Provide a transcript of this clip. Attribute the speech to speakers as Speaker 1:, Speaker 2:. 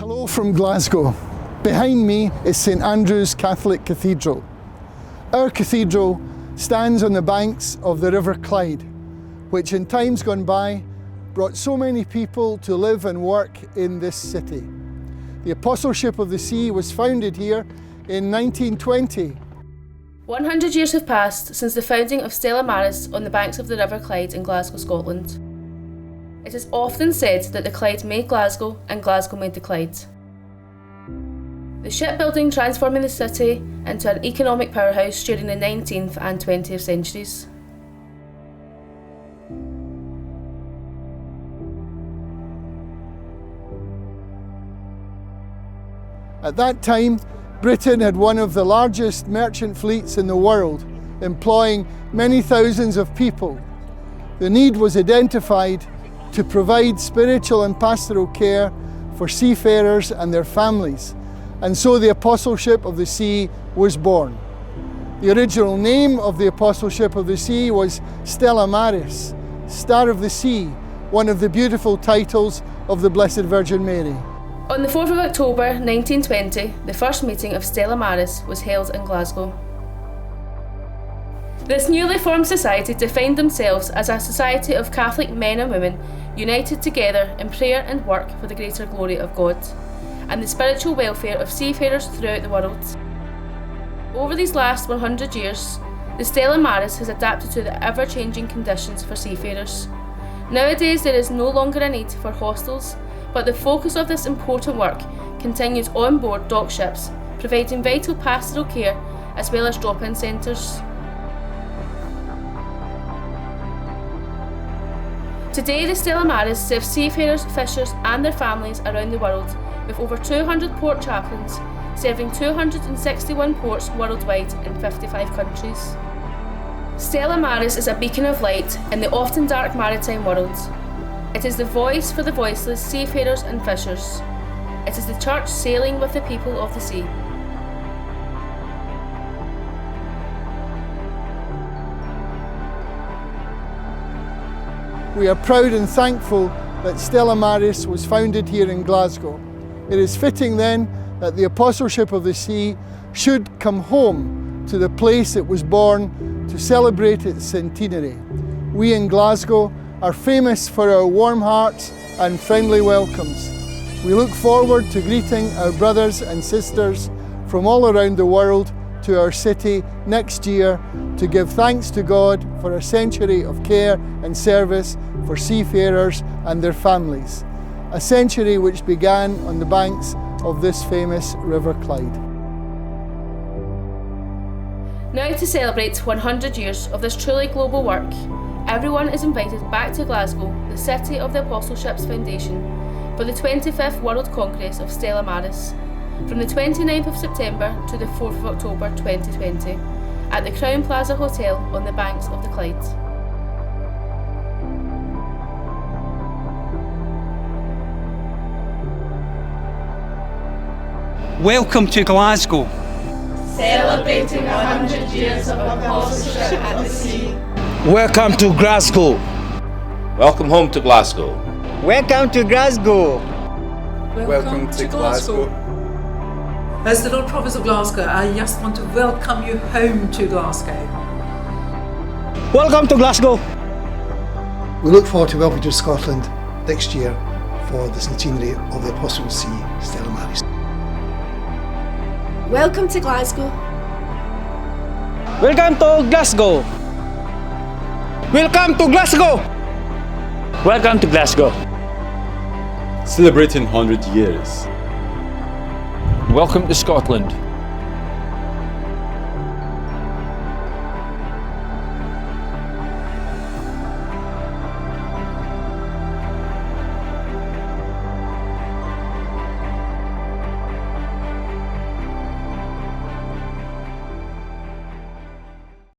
Speaker 1: Hello from Glasgow. Behind me is St Andrew's Catholic Cathedral. Our cathedral stands on the banks of the River Clyde, which in times gone by brought so many people to live and work in this city. The Apostleship of the Sea was founded here in 1920.
Speaker 2: 100 years have passed since the founding of Stella Maris on the banks of the River Clyde in Glasgow, Scotland. It is often said that the Clyde made Glasgow and Glasgow made the Clyde. The shipbuilding transforming the city into an economic powerhouse during the 19th and 20th centuries.
Speaker 1: At that time, Britain had one of the largest merchant fleets in the world, employing many thousands of people. The need was identified to provide spiritual and pastoral care for seafarers and their families, and so the Apostleship of the Sea was born. The original name of the Apostleship of the Sea was Stella Maris, Star of the Sea, one of the beautiful titles of the Blessed Virgin Mary.
Speaker 2: On the 4th of October 1920, the first meeting of Stella Maris was held in Glasgow. This newly formed society defined themselves as a society of Catholic men and women united together in prayer and work for the greater glory of God and the spiritual welfare of seafarers throughout the world. Over these last 100 years, the Stella Maris has adapted to the ever-changing conditions for seafarers. Nowadays there is no longer a need for hostels, but the focus of this important work continues on board dock ships, providing vital pastoral care as well as drop-in centres. Today, the Stella Maris serves seafarers, fishers and their families around the world, with over 200 port chaplains, serving 261 ports worldwide in 55 countries. Stella Maris is a beacon of light in the often dark maritime world. It is the voice for the voiceless seafarers and fishers. It is the Church sailing with the people of the sea.
Speaker 1: We are proud and thankful that Stella Maris was founded here in Glasgow. It is fitting then that the Apostleship of the Sea should come home to the place it was born to celebrate its centenary. We in Glasgow are famous for our warm hearts and friendly welcomes. We look forward to greeting our brothers and sisters from all around the world to our city next year to give thanks to God for a century of care and service for seafarers and their families, a century which began on the banks of this famous River Clyde.
Speaker 2: Now, to celebrate 100 years of this truly global work, everyone is invited back to Glasgow, the city of the Apostleship's foundation, for the 25th World Congress of Stella Maris, from the 29th of September to the 4th of October 2020, at the Crown Plaza Hotel on the banks of the Clyde.
Speaker 3: Welcome to Glasgow.
Speaker 2: Celebrating 100 years of Apostleship at the Sea.
Speaker 4: Welcome to Glasgow.
Speaker 5: Welcome home to Glasgow.
Speaker 6: Welcome to Glasgow.
Speaker 7: Welcome to Glasgow.
Speaker 8: As the Lord Provost of Glasgow, I just want to welcome you home to Glasgow.
Speaker 6: Welcome to Glasgow.
Speaker 7: We look forward to welcoming you to Scotland next year for the centenary of the Apostle of the Sea, Stella Maris.
Speaker 9: Welcome to Glasgow.
Speaker 6: Welcome to Glasgow. Welcome to Glasgow.
Speaker 4: Welcome to Glasgow.
Speaker 10: Celebrating 100 years.
Speaker 4: Welcome to Scotland.